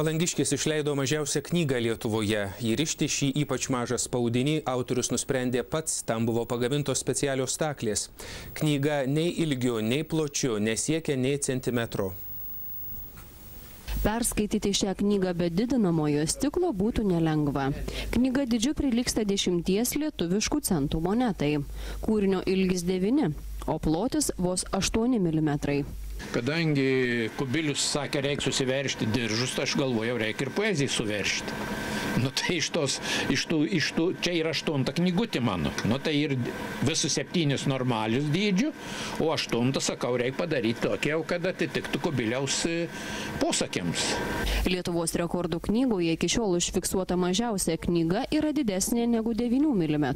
Palangiškis išleido mažiausią knygą Lietuvoje. Įrišti šį ypač mažą spaudinį autorius nusprendė pats, tam buvo pagamintos specialios staklės. Knyga nei ilgiu, nei pločiu nesiekia nei centimetro. Perskaityti šią knygą be didinamojo stiklo būtų nelengva. Knyga dydžiu prilygsta 10 lietuviškų centų monetai. Kūrinio ilgis 9, o plotis vos 8 mm. Kadangi Kubilius sakė, reikia susiveršti diržus, aš galvojau, reikia ir poeziją suveršti. Nu tai čia yra 8 knygutė mano. Nu tai ir visus 7 normalius dydžių, o 8, sakau, reikia padaryti tokia, kad atitiktų Kubiliaus posakiams. Lietuvos rekordų knygoje iki šiol užfiksuota mažiausia knyga yra didesnė negu 9 mm.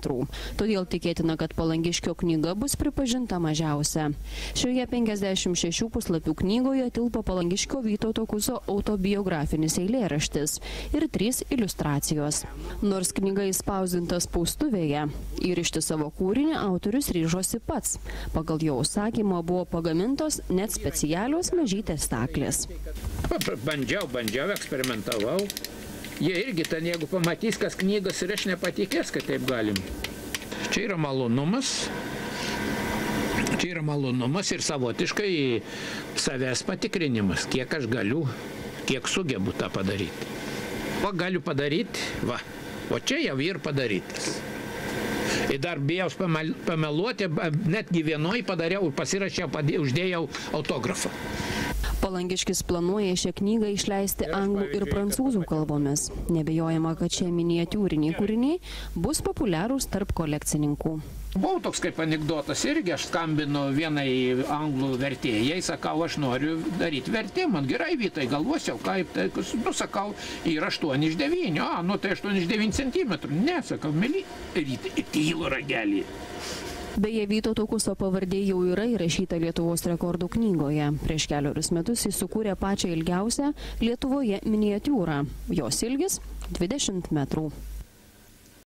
Todėl tikėtina, kad Palangiškio knyga bus pripažinta mažiausia. Šioje 56 puslapių knygoje tilpo Palangiškio Vytauto Kuzo autobiografinis eilėraštis ir 3 iliustracijos. Nors knyga įspausdinta spaustuvėje, įrišti savo kūrinį autorius ryžosi pats. Pagal jo užsakymą buvo pagamintos net specialios mažytės staklės. Bandžiau, eksperimentavau. Jie irgi ten, jeigu pamatys, kas knygas, ir aš nepatikės, kad taip galim. Čia yra malonumas. Čia yra malonumas ir savotiškai savęs patikrinimas, kiek aš galiu, kiek sugebu tą padaryti. Va, galiu padaryti, va, o čia jau ir padarytas. Ir dar bijau pameluoti, netgi vienoj padariau, pasirašiau, uždėjau autografą. Palangiškis planuoja šią knygą išleisti anglų ir prancūzų kalbomis. Nebejojama, kad šie miniatiūriniai kūriniai bus populiarūs tarp kolekcininkų. Buvau toks kaip anekdotas irgi, aš skambinu vienai anglų vertėjai, sakau, aš noriu daryti vertimą. Man gerai, Vytai, galvosiu, kaip tai, nu, sakau, yra 8 iš 9, nu tai 8 iš 9 centimetrų. Ne, sakau, mėly, tylo ragelį. Beje, Vytauto Kuzo pavardė jau yra įrašyta Lietuvos rekordų knygoje. Prieš keliarius metus jis sukūrė pačią ilgiausią Lietuvoje miniatiūrą. Jos ilgis 20 metrų.